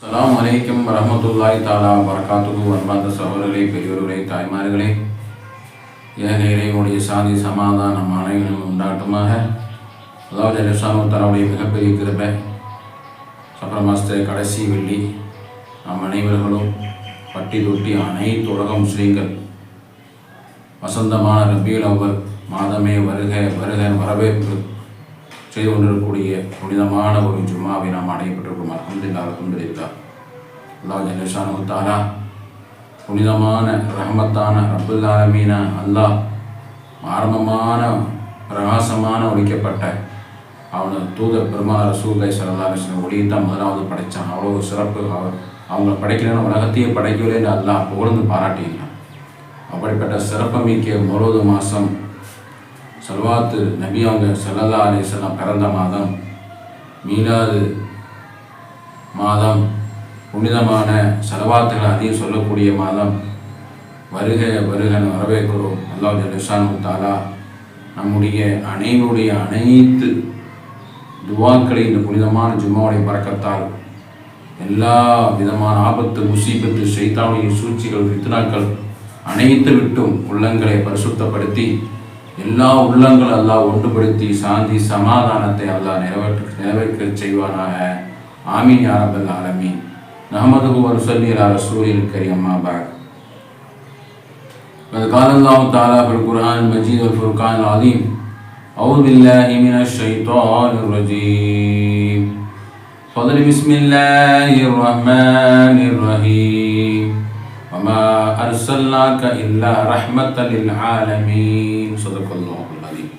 அஸ்ஸலாமு அலைக்கும் வரஹ்மத்துல்லாஹி தஆலா வபரகாத்துஹு. அன்பார்ந்த சகோதரர்களே, பெரியோர்களே, தாய்மார்களே, ஏக இறைவனுடைய சாந்தி சமாதானம் நம் அனைவரும் உண்டாட்டுமாக. அல்லாஹ் ஜல்ல ஷானஹு தஆலாவுடைய மிகப்பெரிய கிருபை, சஃபர் மாதத்திலே கடைசி வெள்ளி நாம் அனைவர்களும் பட்டி தொட்டி அனைத்து உலக முஸ்லீம்கள் வசந்தமான ரபியுல் அவ்வல் மாதமே வருக வருக வரவேற்பு செய்து கொண்டிருக்கக்கூடிய புனிதமான ஒரு ஜும்மாவை நாம் அடையப்பட்டிருக்கிறோம். அல்ஹம்துலில்லாஹ். அல்லாஹ் ஜல்ல ஷானஹு தஆலா புனிதமான ரஹமத்தான ரப்புல் ஆலமீன அல்லாஹ் ஆரம்பமான பிரகாசமான ஒழிக்கப்பட்ட அவனது தூதர் பெருமானார் ரசூலுல்லாஹி ஸல்லல்லாஹு அலைஹி வஸல்லம் ஒளியைத்தான் முதலாவது படைத்தான். அவ்வளோ சிறப்பு. அவங்கள படைக்கலன்னு உலகத்தையே படைக்கவில்லைன்னு அல்லாஹ் புகழ்ந்து பாராட்டினான். அப்படிப்பட்ட சிறப்புமிக்க மொரோது மாதம் சல்வாத்து நபி அவங்க ஸல்லல்லாஹு அலைஹி வஸல்லம் பிறந்த மாதம், மீலாது மாதம், புனிதமான சலவாத்துகளை அதிகம் சொல்லக்கூடிய மாதம். வருக வருகன்னு வரவேற்கிறோம். அல்லாஹ் ஜல்ல ஷானஹு தஆலா நம்முடைய அனைவருடைய அனைத்து துவாக்களை இந்த புனிதமான ஜும்மாவுடைய பரக்கத்தால் எல்லா விதமான ஆபத்து, முசீபத்து, ஷைத்தானுடைய சூழ்ச்சிகள், ஃபித்னாக்கள் அனைத்து விட்டும் உள்ளங்களை பரிசுத்தப்படுத்தி எல்லா உள்ளங்கள் அல்லாஹ் ஒன்றுபடுத்தி சாந்தி சமாதானத்தை அல்லாஹ் நிறைவேற்ற செய்வானாக. ஆமீன் யா ரப்பல் ஆலமீன். நஹ்மதுஹு வ நுஸல்லி அலா ரசூலில் கரீம். அம்மா பஅத். قد قال الله تعالى في القرآن المجيد والفرقان العظيم: أعوذ بالله من الشيطان الرجيم. فضل بسم الله الرحمن الرحيم. وما أرسلناك إلا رحمة للعالمين. صدق الله العظيم.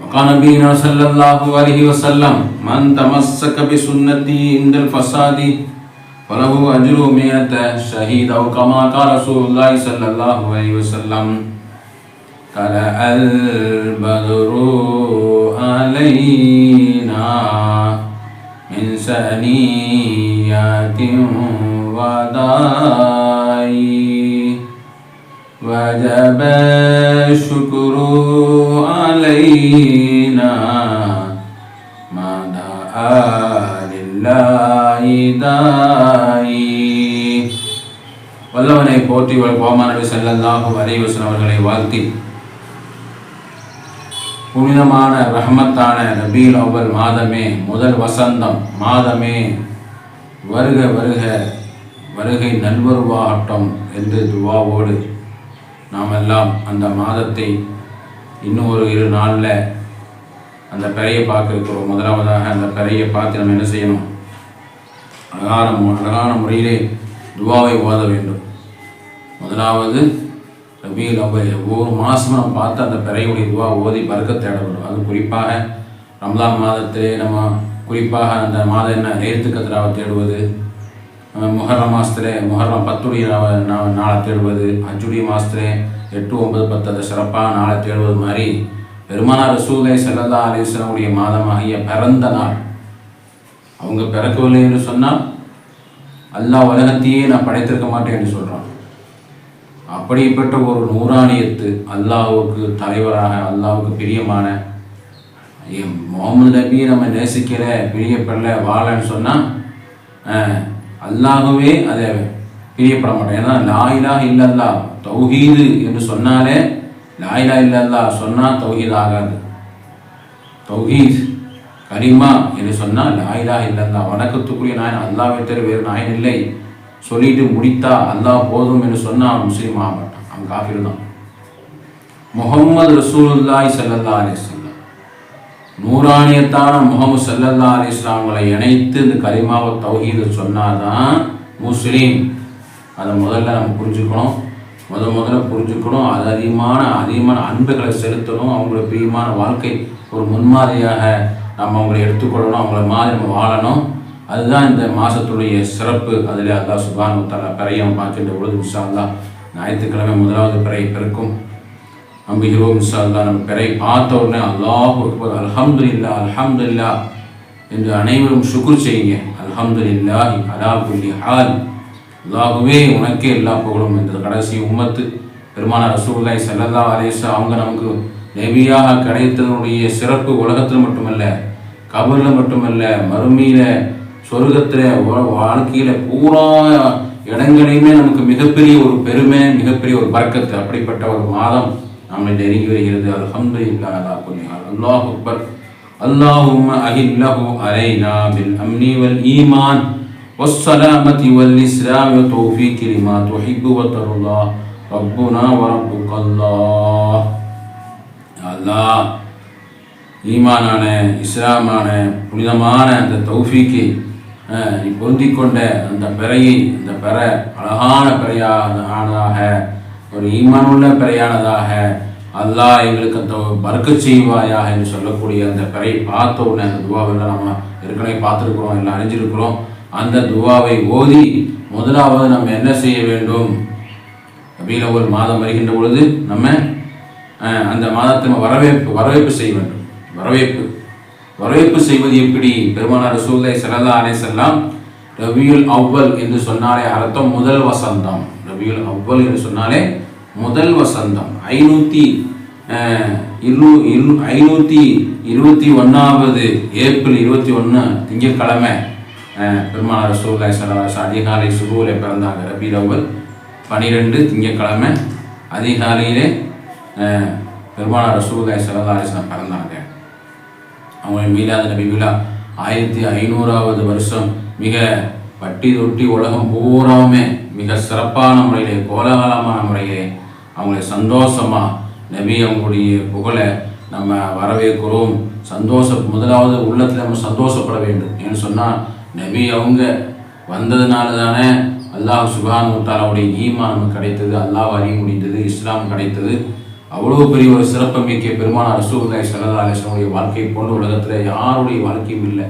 وقال نبينا صلى الله عليه وسلم: من تمسك بسنتي عند الفساد فله أجر 100 شهيد، أو كما قال رسول الله صلى الله عليه وسلم: طلع البدر علينا من ثنيات وداعي وجب الشكر علينا ما دعا لله داعي. வல்லவனை போற்றி கோமான் நபி ஸல்லல்லாஹு அலைஹி வஸல்லம் அவர்களை வாழ்த்தி புனிதமான ரஹமத்தான ரபியுல் அவ்வல் மாதமே, முதல் வசந்தம் மாதமே, வருக வருக வருகை நல்வருவாகட்டும் என்று துவாவோடு நாம் எல்லாம் அந்த மாதத்தை இன்னும் ஒரு 2 நாளில் அந்த பிறையை பார்க்க இருக்கிறோம். முதலாவதாக அந்த பிறையை பார்த்து நம்ம என்ன செய்யணும்? அழகான முறையிலே துவாவை ஓத வேண்டும். முதலாவது ரபியுல் அவ்வல். ஒவ்வொரு மாதமும் நம்ம பார்த்து அந்த பிறையுடைய துவா ஓதி பரக்கத் தேட வேண்டும். அது குறிப்பாக ரம்லான் மாதத்திலே நம்ம குறிப்பாக அந்த மாதம் என்ன லைலத்துல் கத்ராவை தேடுவது, முஹர்ரம் மாதத்திலே முஹர்ரம் 10உடைய நாளை தேடுவது, ஹஜ்ஜுடைய மாதத்திலே 8, 9, 10 அந்த சிறப்பான நாளை தேடுவது மாதிரி பெருமானார் ரசூலுல்லாஹி ஸல்லல்லாஹு அலைஹி வஸல்லம் மாதமாகிய பிறந்த நாள். அவங்க பிறக்கவில்லை என்று சொன்னால் அல்லாஹ் உலகத்தையே நான் படைத்திருக்க மாட்டேன் என்று சொல்கிறான். அப்படிப்பட்ட ஒரு நூறானியத்து அல்லாஹுக்கு தலைவராக, அல்லாஹுக்கு பிரியமான முகமது நபியை நம்ம நேசிக்கிற, பிரியப்படல, வாழன்னு சொன்னால் அல்லாஹுவே அதை பிரியப்பட மாட்டேன். ஏன்னா லா இலாஹ இல்லல்லாஹ் தௌஹீது என்று சொன்னாலே, லா இலாஹ இல்லல்லாஹ் சொன்னால் தௌஹீத் ஆகாது. தௌஹீத் கலிமா என்று சொன்னால் லா இலாஹ இல்லல்லாஹ் வணக்கத்துக்குரிய நாயன் அல்லாஹ்வை தவிர வேறு நாயன் இல்லை சொல்லிட்டு முடித்தா அல்லாஹ் போதும் என்று சொன்னால் அவன் முஸ்லீம் ஆக மாட்டான், அவன் காஃபிர் தான். முஹம்மது ரசூலுல்லாஹி ஸல்லல்லாஹு அலைஹி வஸல்லம் நூறானியத்தான முஹம்மது ஸல்லல்லாஹு அலைஹி வஸல்லம் அவங்களை இணைத்து இந்த கலிமாவை தௌஹீதை சொன்னாதான் முஸ்லீம். அதை முதல்ல நம்ம புரிஞ்சுக்கணும். முதல்ல புரிஞ்சுக்கணும். அது அதிகமான அன்புகளை செலுத்தணும். அவங்களோட பிரியமான வாழ்க்கை ஒரு முன்மாதிரியாக நம்ம அவங்களை எடுத்துக்கொள்ளணும். அவங்கள மாதிரி நம்ம வாழணும். அதுதான் இந்த மாதத்துடைய சிறப்பு. அதில் அல்லாஹ் சுப்ஹானஹு வ தஆலா பிறையம் பார்க்கின்ற பொழுது இன்ஷா அல்லாஹ் ஞாயிற்றுக்கிழமை முதலாவது பிறை பிறக்கும் நம்புகிறோம். இன்ஷா அல்லாஹ் நம்ம பிறை பார்த்த உடனே அல்லாஹு அக்பர், அல்ஹம்துலில்லாஹ் அல்ஹம்துலில்லாஹ் என்று அனைவரும் ஷுக்ர் செய்யுங்க. அல்ஹம்துலில்லாஹி அலா குல்லி ஹால். அல்லாஹுவே உனக்கே எல்லா புகழும். இந்த கடைசி உம்மத்து பெருமானார் ரசூலுல்லாஹி ஸல்லல்லாஹு அலைஹி வஸல்லம் அவங்க நமக்கு நபியாக கிடைத்ததனுடைய சிறப்பு உலகத்தில் மட்டுமல்ல, கபரில் மட்டுமல்ல, மறுமையில் சொர்க்கத்தில் வாழ்க்கையில் பூரா இடங்களையுமே நமக்கு மிகப்பெரிய ஒரு பெருமை, மிகப்பெரிய ஒரு பர்க்கத்து. அப்படிப்பட்ட ஒரு மாதம் நம்மை நெருங்கி வருகிறது. அல்ஹம்துலில்லாஹ் அலா குல்லி ஹால். அல்லாஹு அக்பர். அல்லாஹும்ம அஹில்லஹு அலைனா பில் அம்னி வல் ஈமான் வஸ்ஸலாமதி வல் இஸ்லாம் வ தௌஃபீக் லிமா துஹிப்பு வ தர்லா ரப்புனா வ ரப்புக்கல்லாஹ். அல்லாஹ் ஈமானான, இஸ்லாமான, புனிதமான அந்த தௌஃபீக்கை நீ பொருந்திக் கொண்ட அந்த பிறையை, அந்த பிற அழகான பிறையானதாக, ஒரு ஈமானுள்ள பிறையானதாக அல்லாஹ் எங்களுக்கு அந்த பர்க்கத் செய்வாயாக என்று சொல்லக்கூடிய அந்த பிறையை பார்த்த உடனே அந்த துவாவெல்லாம் நம்ம ஏற்கனவே பார்த்துருக்குறோம், எல்லாம் அறிஞ்சிருக்கிறோம். அந்த துவாவை ஓதி முதலாவது நம்ம என்ன செய்ய வேண்டும்? ரபீஉல் அவ்வல் மாதம் வருகின்ற பொழுது நம்ம அந்த மாதத்தை வரவேற்பு செய்ய வேண்டும். வரவேற்பு செய்வது எப்படி? பெருமானார் ரசூலுல்லாஹி ஸல்லல்லாஹு அலைஹி வஸல்லம் ரபீஉல் அவ்வல் என்று சொன்னாலே அர்த்தம் முதல் வசந்தம். ரபீஉல் அவ்வல் என்று சொன்னாலே முதல் வசந்தம். 521வது ஏப்ரல் 21 திங்கட்கிழமை பெருமானார் ரசூலுல்லாஹி ஸல்லல்லாஹு அலைஹி வஸல்லம் அதிகாலை சுபூல பிறந்தாங்க. ரபீஉல் அவ்வல் 12 திங்கட்கிழமை அதிகாலையிலே பெருமானார் ரசூலுல்லாஹி ஸல்லல்லாஹு அலைஹி வஸல்லம் பிறந்தாங்க. அவங்க மீலாது நபி விழா 1500வது வருஷம் மிக பட்டி தொட்டி உலகம் பூராவுமே மிக சிறப்பான முறையிலே, கோலாகலமான முறையிலே அவங்களை சந்தோஷமாக நபி அவங்களுடைய புகழை நம்ம வரவேற்கிறோம். முதலாவது உள்ளத்தில் நம்ம சந்தோஷப்பட வேண்டும். ஏன்னு சொன்னால் நபி அவங்க வந்ததுனால தானே அல்லாஹ் சுப்ஹானஹு வ தஆலாவுடைய ஈமான் நமக்கு கிடைத்தது, அல்லாஹ் அறிய முடிந்தது, இஸ்லாம் கிடைத்தது. அவ்வளோ பெரிய ஒரு சிறப்பு மிக்க பெருமானார் ரசூலுல்லாஹி ஸல்லல்லாஹு அலைஹி வஸல்லம் வாழ்க்கை போன்ற உலகத்தில் யாருடைய வாழ்க்கையும் இல்லை.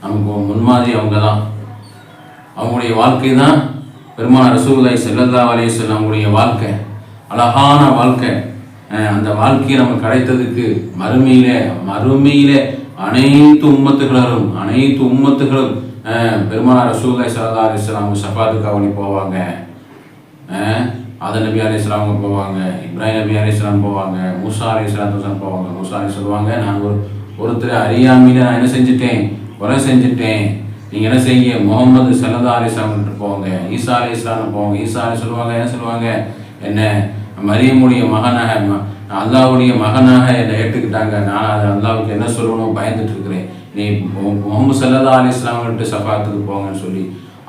நமக்கு முன்மாதிரி அவங்க தான். அவங்களுடைய வாழ்க்கை தான் பெருமானார் ரசூலுல்லாஹி ஸல்லல்லாஹு அலைஹி வஸல்லம் அவங்களுடைய வாழ்க்கை, அழகான வாழ்க்கை. அந்த வாழ்க்கையை நமக்கு கிடைத்ததுக்கு மறுமையிலே அனைத்து உம்மத்துகளும் பெருமானார் ரசூலுல்லாஹி ஸல்லல்லாஹு அலைஹி வஸல்லம் அவங்க ஷஃபாத்துக்காக வேண்டி போவாங்க. ஆதம் நபி அலைஹிஸ்ஸலாம் போவாங்க, இப்ராஹிம் நபி அலைஹிஸ்ஸலாம் போவாங்க, மூசா அலைஹிஸ்ஸலாம் போவாங்க. மூசா அலைஹிஸ்ஸலாம் சொல்லுவாங்க, நான் ஒருத்தர் அறியாமையில் நான் என்ன செஞ்சுட்டேன், கொலை செஞ்சுட்டேன், நீங்கள் என்ன செய்யுங்க, முகமது ஸல்லல்லாஹு அலைஹி வஸல்லம் போவாங்க. ஈசா அலைஹிஸ்ஸலாம் போவாங்க. ஈசா சொல்லுவாங்க, என்ன சொல்லுவாங்க, என்ன மரியமுடைய மகனாக, அல்லாஹ்வுடைய மகனாக என்னை ஏற்றுக்கிட்டாங்க. நான் அது அல்லாஹ்வுக்கு என்ன சொல்லணும் பயந்துட்டு இருக்கிறேன். நீ முகமது ஸல்லல்லாஹு அலைஹி வஸல்லம் ஷஃபாத்துக்கு போங்கன்னு சொல்லி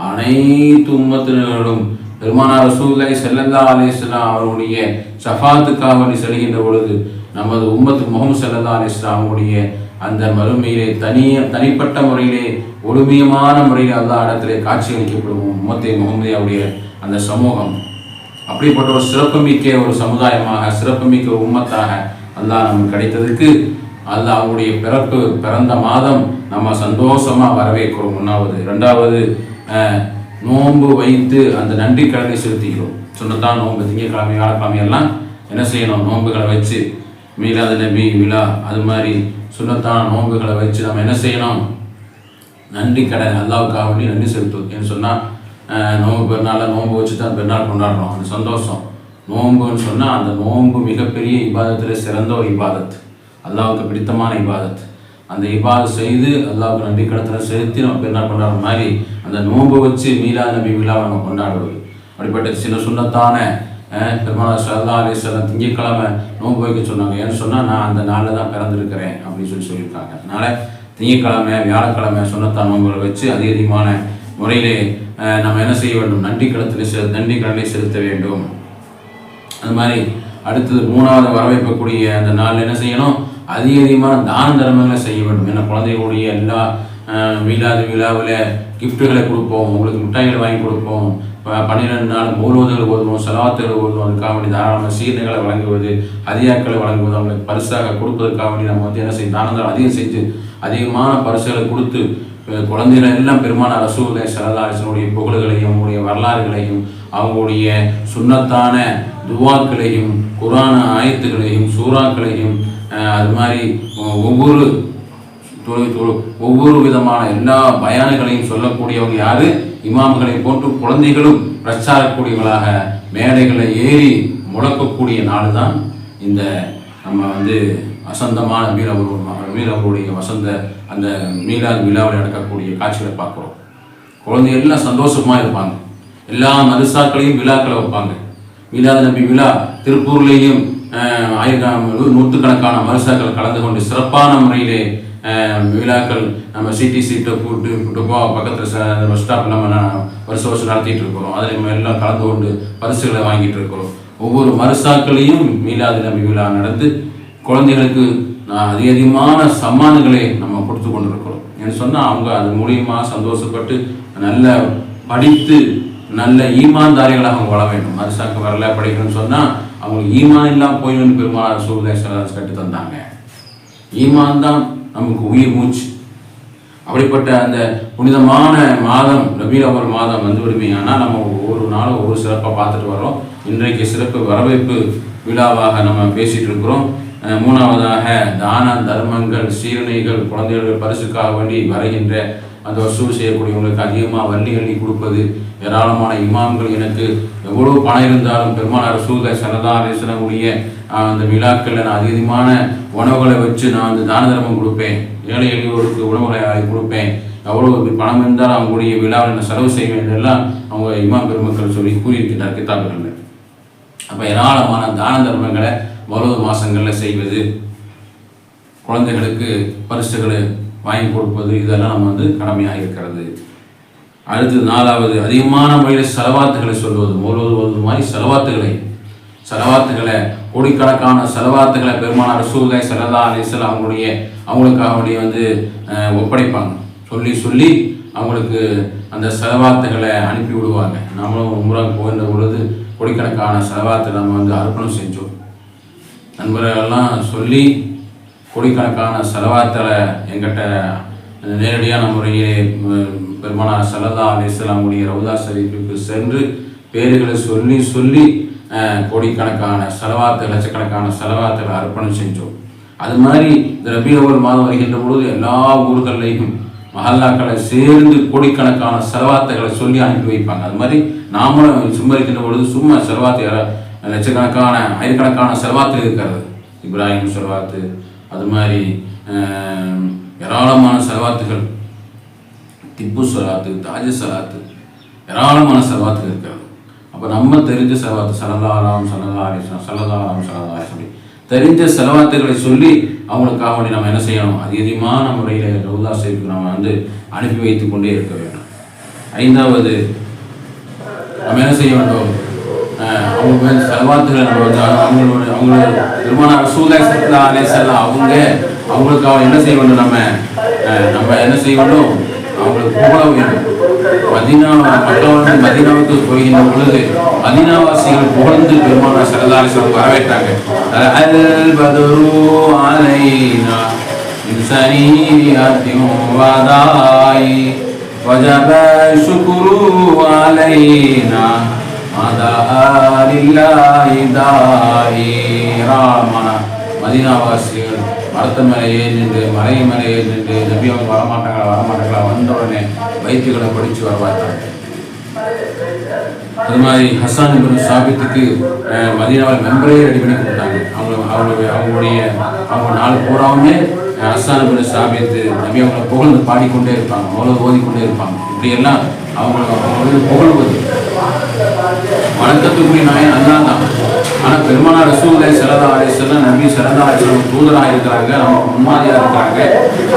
அனைத்து உம்மத்தினர்களும் பெருமானார் ரசூலுல்லாஹி ஸல்லல்லாஹு அலைஹி வஸல்லம் அவருடைய ஷஃபாத்துக்காக வேண்டி செல்கின்ற பொழுது நமது உம்மத்து முஹம்மது ஸல்லல்லாஹு அலைஹி வஸல்லம் அவருடைய அந்த மறுமையிலே தனிப்பட்ட முறையிலே ஒழுமியமான முறையில் அல்லாஹ் இடத்திலே காட்சி அளிக்கப்படும் உம்மத்தை முஹம்மதியாவுடைய அந்த சமூகம். அப்படிப்பட்ட ஒரு சிறப்புமிக்க ஒரு சமுதாயமாக, சிறப்புமிக்க ஒரு உம்மத்தாக அல்லாஹ் நமக்கு கிடைத்ததுக்கு அல்லாஹ் அவருடைய பிறந்த மாதம் நம்ம சந்தோஷமாக வரவேற்கிறோம். ஒன்றாவது. ரெண்டாவது, நோன்பு வைத்து அந்த நன்றி கடனை செலுத்திக்கிறோம். சொன்னதான் நோன்பு திங்கட்கிழமை வியாழக்கிழமையெல்லாம் என்ன செய்யணும், நோன்புகளை வச்சு மீலாது நபி விழா அது மாதிரி சுன்னத்தான நோன்புகளை வச்சு நம்ம என்ன செய்யணும், நன்றி கடன் அல்லாவுக்காக வேண்டி நன்றி செலுத்துவோம். ஏன்னு சொன்னால் நோன்பு பெருநாளில் நோன்பு வச்சு தான் பெருநாள் கொண்டாடுறோம். அந்த சந்தோஷம். நோன்புன்னு சொன்னால் அந்த நோன்பு மிகப்பெரிய இபாதத்தில் சிறந்த ஒரு இபாதத், அல்லாவுக்கு பிடித்தமான இபாதத். அந்த இபாதத் செய்து அல்லாவுக்கு நன்றி கடத்தில் செலுத்தி நம்ம பெருநாள் கொண்டாடுற மாதிரி அந்த நோன்பு வச்சு மீலாது நபி விழாவை நம்ம கொண்டாடுவது. அப்படிப்பட்ட சில சுன்னத்தான பெருமானார் ஸல்லல்லாஹு அலைஹி வஸல்லம் திங்கட்கிழமை நோன்பு வைக்க சொன்னாங்க. ஏன்னு சொன்னால் நான் அந்த நாளில் தான் பிறந்திருக்கிறேன் அப்படின்னு சொல்லியிருக்காங்க. அதனால் திங்கட்கிழமை வியாழக்கிழமை சுன்னத்தான நோன்புகளை வச்சு அதிகமான முறையிலே நம்ம என்ன செய்ய வேண்டும், நன்றி கடனை செலுத்த வேண்டும். அது மாதிரி அடுத்தது மூணாவது வரவேற்கக்கூடிய அந்த நாள் என்ன செய்யணும், அதிகமான தான தர்மங்களை செய்ய வேண்டும். ஏன்னா குழந்தைகளுடைய எல்லா மீலாது விழாவில் கிஃப்ட்டுகளை கொடுப்போம், உங்களுக்கு மிட்டாய்களை வாங்கி கொடுப்போம், 12 நாள் மௌலூதுகள் ஓதுவோம், ஸலவாத்துகள் ஓதுவோம். அதுக்காக வேண்டி தாராளமாக சீர்களை வழங்குவது, ஹதியாக்களை வழங்குவது, அவங்களுக்கு பரிசாக கொடுப்பதற்காக வேண்டி நம்ம என்ன செய்யும், தானங்கள் அதிகம் செஞ்சு அதிகமான பரிசுகளை கொடுத்து குழந்தைகள் எல்லாம் பெருமானார் ரசூலுல்லாஹி ஸல்லல்லாஹு அலைஹி வஸல்லம் புகழ்களையும் அவங்களுடைய வரலாறுகளையும் அவங்களுடைய சுன்னத்தான துவாக்களையும் குர்ஆன் ஆயத்துகளையும் சூறாக்களையும் அது மாதிரி ஒவ்வொரு விதமான எல்லா பயான்களையும் சொல்லக்கூடியவங்க யாரு, இமாம்களை போன்று குழந்தைகளும் பிரச்சாரக்கூடியவர்களாக மேடைகளை ஏறி முழக்கக்கூடிய நாள் தான் இந்த நம்ம வசந்தமான மீரவருடைய வசந்த அந்த மீலாது விழாவில் நடக்கக்கூடிய காட்சிகளை பார்க்குறோம். குழந்தைகள் எல்லாம் சந்தோஷமாக இருப்பாங்க. எல்லா மதரசாக்களையும் விழாக்களை வைப்பாங்க. மீலாது நபி விழா திருப்பூர்லேயும் நூற்றுக்கணக்கான மதரசாக்கள் கலந்து கொண்டு சிறப்பான முறையிலே விழாக்கள் நம்ம சிடிசிட்ட கூட்டு பக்கத்தில் பஸ் ஸ்டாப்பில் நம்ம வருஷம் நடத்திட்டு இருக்கிறோம். அதில் நம்ம எல்லாம் கலந்து கொண்டு பரிசுகளை வாங்கிட்டு இருக்கிறோம். ஒவ்வொரு மதரசாக்களையும் மீலாது நபி விழா நடந்து குழந்தைகளுக்கு அதிகமான சம்மானங்களை நம்ம கொடுத்து கொண்டு இருக்கிறோம். என்று சொன்னால் அவங்க அது மூலியமாக சந்தோஷப்பட்டு நல்ல படித்து நல்ல ஈமான்தாரிகளாக அவங்க வளர வேண்டும். மதரசாக்கு வரல படிக்கணும்னு சொன்னால் அவங்களுக்கு ஈமான் இல்லாமல் போயிடும்னு பெருமானார் ரசூலுல்லாஹி ஸல்லல்லாஹு அலைஹி வஸல்லம் கற்று தந்தாங்க. ஈமான் தான் நமக்கு உயிர் மூச்சு. அப்படிப்பட்ட அந்த புனிதமான மாதம் ரபீஉல் அவ்வல் மாதம் வந்து விடுவீங்கன்னா நம்ம ஒவ்வொரு நாளும் ஒவ்வொரு சிறப்பாக பார்த்துட்டு வரோம். இன்றைக்கு சிறப்பு வரவேற்பு விழாவாக நம்ம பேசிகிட்டு இருக்கிறோம். மூணாவதாக தான தர்மங்கள் சீரணைகள் குழந்தைகள் பரிசுக்காக வேண்டி வருகின்ற அந்த வசூல் செய்யக்கூடியவங்களுக்கு அதிகமாக வள்ளி அள்ளி கொடுப்பது. ஏராளமான இமாம்கள் எனக்கு எவ்வளோ பணம் இருந்தாலும் பெருமானார் ரசூலுல்லாஹி ஸல்லல்லாஹு அலைஹி வஸல்லம் உடைய அந்த விழாக்களில் நான் அதிகமான உணவுகளை வச்சு நான் வந்து தான தர்மம் கொடுப்பேன், ஏழை எளியோருக்கு உணவுகளை கொடுப்பேன், எவ்வளோ பணம் இருந்தாலும் அவங்களுடைய விழாவில் நான் செலவு செய்வேன் என்றெல்லாம் அவங்க இமாம் பெருமக்கள் சொல்லி கூறியிருக்கிறார் கிதாபுகளில். அப்போ ஏராளமான தான தர்மங்களை மௌலூத் மாதங்களில் செய்வது, குழந்தைகளுக்கு பரிசுகளை வாங்கி கொடுப்பது, இதெல்லாம் நம்ம வந்து கடமையாக இருக்கிறது. அடுத்து நாலாவது அதிகமான முறையில் செலவாத்துகளை சொல்வது. மௌலூத் மாதிரி செலவாத்துகளை கோடிக்கணக்கான செலவாத்துகளை பெருமானார் ரசூலுல்லாஹி ஸல்லல்லாஹு அலைஹி வஸல்லம் அவங்களுக்காக வேண்டிய வந்து ஒப்படைப்பாங்க. சொல்லி அவங்களுக்கு அந்த செலவாத்துகளை அனுப்பி விடுவாங்க. நம்மளும் உம்ராவுக்கு போகின்ற பொழுது கோடிக்கணக்கான செலவாத்தை நம்ம வந்து அர்ப்பணம் செஞ்சோம். நண்பர்களெல்லாம் சொல்லி கோடிக்கணக்கான செலவாத்தில் எங்கிட்ட நேரடியான முறையிலே பெருமானார் ஸல்லல்லாஹு அலைஹி வஸல்லம் அவங்களுடைய ரவுதா ஷரீஃபுக்கு சென்று பேர்களை சொல்லி கோடிக்கணக்கான செலவாத்து லட்சக்கணக்கான செலவாத்துகளை அர்ப்பணம் செஞ்சோம். அது மாதிரி இந்த ரபீஉல் அவ்வல் மாதம் வருகின்ற பொழுது எல்லா ஊர்களையும் மஹல்லாக்களை சேர்ந்து கோடிக்கணக்கான செலவாத்துகளை சொல்லி அனுப்பி வைப்பாங்க. அது மாதிரி நாமளும் சும்மா இருக்கின்ற பொழுது சும்மா செலவாத்து லட்சக்கணக்கான ஆயிரக்கணக்கான செலவாத்து இருக்கிறது. இப்ராஹிம் செலவாத்து, அது மாதிரி ஏராளமான செலவாத்துகள், திப்பு செலவாத்து, தாஜ் செலவாத்து, ஏராளமான செலவாத்துகள் இருக்கிறது. அப்போ நம்ம தெரிஞ்ச செலவாத்து ஸல்லல்லாஹு அலைஹி வஸல்லம் தெரிஞ்ச செலவாத்துகளை சொல்லி அவங்களுக்காக வேண்டி நம்ம என்ன செய்யணும், அதிகமான முறையில் ரவுதா ஷரீஃபுக்கு நம்ம வந்து அனுப்பி வைத்து கொண்டே இருக்க வேண்டும். ஐந்தாவது நம்ம என்ன செய்ய வேண்டும், அவங்க செலவாத்துகளை நம்ம வந்து அவங்களோட பெருமானார் ரசூலுல்லாஹி ஸல்லல்லாஹு அலைஹி வஸல்லம் அவங்களுக்காக என்ன செய்ய வேண்டும், நம்ம என்ன செய்ய வேண்டும், அவங்களுக்கு புகழ வேண்டும். மதீனாவுக்கு போகின்ற பொழுது மதீனாவாசிகள் புகழ்ந்து பெருமானார் ஸல்லல்லாஹு அலைஹி வஸல்லம் வரவேற்றாங்க. அல் பத்ரு அலைனா மின் சனியத்தின் வதாயி வஜப ஷுக்ரு அலைனா மதஹலில்லாஹி தாயிராமன. மதீனாவாசிகள் மரத்து மேலே நின்று மலை மேலே நின்று நபி அவங்க வரமாட்டாங்களா வந்த உடனே வைத்தியங்களை படித்து வரவாட்டாங்க. அது மாதிரி ஹஸ்ஸான் இப்னு சாபித்துக்கு மதீனாவில் மெம்பரே ரெடி பண்ணி கொடுத்தாங்க. அவங்க நாள் பூராவுமே ஹஸ்ஸான் இப்னு சாபித்து நபி அவங்களை புகழ்ந்து பாடிக்கொண்டே இருப்பாங்க, மௌலூத் ஓதிக்கொண்டே இருப்பாங்க. இப்படியெல்லாம் அவங்களுக்கு புகழ்வது வணக்கத்துக்குரிய நாயன் அல்லாஹ் தான். ஆனால் பெருமானார் ரசூலுல்லாஹி ஸல்லல்லாஹு அலைஹி வஸல்லம் நபி ஸல்லல்லாஹு அலைஹி வஸல்லம் தூதராக இருக்கிறாங்க, நமக்கு முன்மாதிரியாக இருக்கிறாங்க.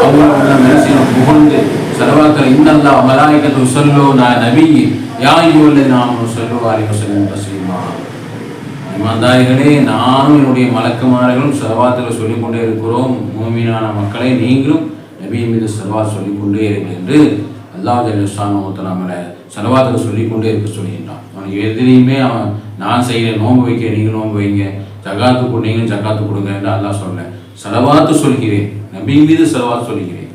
அவங்கள நம்ம என்ன செய்யணும், புகழ்ந்து செலவாக்கள் இன்னல்லாஹ் மலாயிகத்து யுஸல்லூன நபி யா அய்யுஹல்லதீன ஆமனூ ஸல்லூ அலைஹி வஸல்லம் தஸ்லீமா. இமான்தாரிகளே, நானும் என்னுடைய மலக்குமார்களும் செலவாத்துகளை சொல்லிக்கொண்டே இருக்கிறோம். மூமினான மக்களை நீங்களும் நபி மீது செலவாத் சொல்லிக்கொண்டே இருங்கள் என்று அல்லாஹ் ஜல்ல ஷானுஹு தஆலா செலவாத்துகளை சொல்லிக்கொண்டே இருக்க சொல்கின்றான். அவன் எதிலையுமே அவன் நான் செய்கிறேன், நோன்பு வைக்க நீங்கள் நோன்பு வைங்க, ஜகாத்து நீங்களும் ஜகாத்து கொடுங்க என்று அல்லாஹ் சொல்ல. செலவாத்து சொல்கிறேன், நபி மீது செலவாத்து சொல்கிறேன்,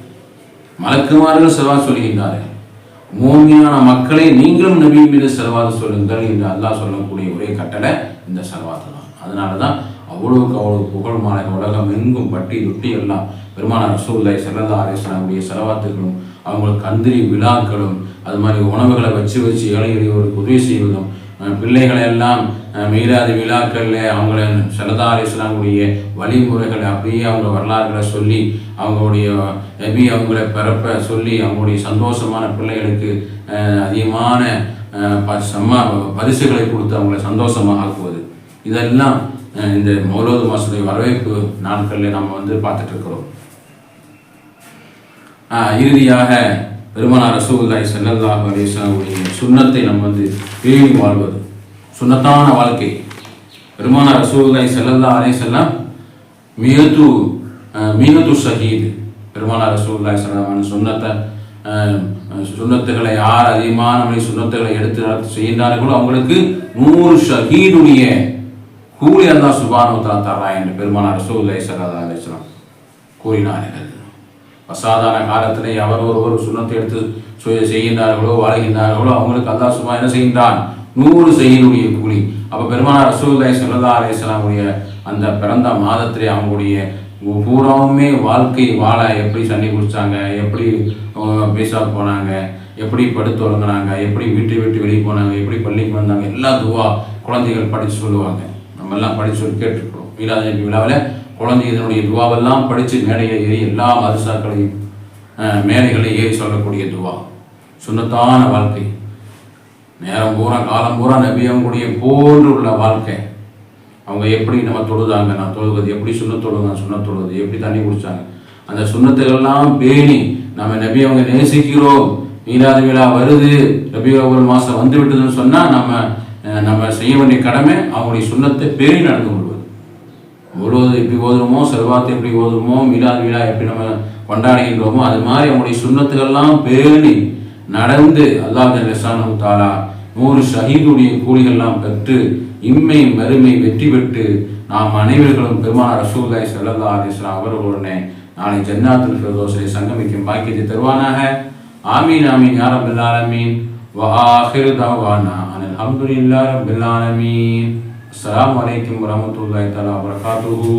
மலக்குமார்கள் செலவாத்து சொல்கின்றார்கள். மூமியான மக்களை நீங்களும் நபி மீது செலவாத்து சொல்லுங்கள் என்று அல்லாஹ் சொல்லக்கூடிய ஒரே கட்டளை இந்த செலவாத்து தான். அதனால தான் அவ்வளவு புகழ் மாலை உலகம் எங்கும் பட்டி தொட்டி எல்லாம் பெருமானார் ரசூலுல்லாஹி ஸல்லல்லாஹு அலைஹி வஸல்லம் செலவாத்துகளும் அவங்களுக்கு கந்திரி விழாக்களும் அது மாதிரி உணவுகளை வச்சு ஏழை எளியோருக்கு உதவி செய்வதும் பிள்ளைகளை எல்லாம் மீலாது விழாக்களில் அவங்கள ஸல்லல்லாஹு அலைஹி வஸல்லம் வழிமுறைகளை அப்படியே அவங்க வரலாறுகளை சொல்லி அவங்களுடைய நபி அவங்கள பிறப்ப சொல்லி அவங்களுடைய சந்தோஷமான பிள்ளைகளுக்கு அதிகமான பரிசுகளை கொடுத்து அவங்களை சந்தோஷமாக ஆக்குவது, இதெல்லாம் இந்த மௌலூது மாதத்துடைய வரவேற்பு நாட்களில் நம்ம பார்த்துட்டு இருக்கிறோம். இறுதியாக பெருமானார் ரசூலுல்லாஹி ஸல்லல்லாஹு அலைஹி வஸல்லம் சுன்னத்தை நம்ம பேணி வாழ்வது, சுன்னத்தான வாழ்க்கை. பெருமானார் ரசூலுல்லாஹி ஸல்லல்லாஹு அலைஹி வஸல்லம் மீனத்து ஷஹீத். பெருமானார் ரசூலுல்லாஹி ஸல்லல்லாஹு அலைஹி வஸல்லம் சுன்னத்துகளை யார் அதிகமான சுன்னத்துகளை எடுத்து செய்கின்றார்களோ அவங்களுக்கு 100 ஷஹீதுடைய கூலி அல்லாஹ் சுப்ஹானஹு வ தஆலா தரா என்று பெருமானார் ரசூலுல்லாஹி ஸல்லல்லாஹு அலைஹி வஸல்லம் கூறினார்கள். அசாதாரண காலத்திலே அவர் ஒரு சுன்னத்தை எடுத்து செய்கின்றார்களோ வாழ்கின்றார்களோ அவங்களுக்கு அல்லாஹ் சுப்ஹானஹு என்ன செய்கின்றான்? 100 ஷஹீதுடைய கூலி. அப்போ பெருமானார் ரசூலுல்லாஹி ஸல்லல்லாஹு அலைஹி வஸல்லம் அந்த பிறந்த மாதத்திலே அவங்களுடைய பூராவுமே வாழ்க்கை வாழ எப்படி தண்ணி குடித்தாங்க, எப்படி பேசாது போனாங்க, எப்படி படுத்து உறங்கினாங்க, எப்படி வீட்டை விட்டு வெளியே போனாங்க, எப்படி பள்ளிக்கு வந்தாங்க, எல்லா துவா குழந்தைகள் படித்து சொல்லுவாங்க. நம்ம எல்லாம் படித்து சொல்லி கேட்டுருக்கிறோம். மீலாது நபி விழாவில் குழந்தைகளுடைய துவாவெல்லாம் படித்து மேடையை ஏறி எல்லா மதரசாக்களையும் மேடைகளை ஏறி சொல்லக்கூடிய துவா, சுன்னத்தான வாழ்க்கை. நேரம் பூரா காலம் பூரா நபி அவங்களுடைய போன்று உள்ள வாழ்க்கை. அவங்க எப்படி நம்ம தொழுதாங்க, நான் தொழுவது எப்படி, சுண்ண தொழுவது எப்படி, தண்ணி குடித்தாங்க, அந்த சுண்ணத்துகள்லாம் பேணி நம்ம நபி அவங்க நேசிக்கிறோம். மீலாது விழா வருது, நபி ஒரு மாதம் வந்து விட்டதுன்னு சொன்னால் நம்ம செய்ய வேண்டிய கடமை அவங்களுடைய சுண்ணத்தை பேணி நடந்து கொள்வது. முழுவது எப்படி ஓதுறோமோ, செல்வாத்தை எப்படி ஓதுறோமோ, மீலாது விழா எப்படி நம்ம கொண்டாடுகின்றோமோ அது மாதிரி அவங்களுடைய சுண்ணத்துகள்லாம் பேணி நடந்து அல்லாஹ் ஜல்லஷானஹு தஆலா 100 ஷஹீதுடைய கூலிகள்லாம் பெற்று இம்மை மறுமை வெற்றி பெற்று நாம் அனைவர்களும் பெருமானார் ரசூலுல்லாஹி ஸல்லல்லாஹு அலைஹி வஸல்லம் அவர்களுடனே நாளை ஜன்னாத்துல் ஃபிர்தௌஸிலே சங்கமிக்கும் பாக்கியத்தை தருவானாக. ஆமீன் ஆமீன் யா ரப்பல் ஆலமீன். வ ஆகிரு தஅவானா அனில் ஹம்துலில்லாஹி ரப்பில் ஆலமீன். அஸ்ஸலாமு அலைக்கும் வரஹ்மத்துல்லாஹி தஆலா வபரகாத்துஹு.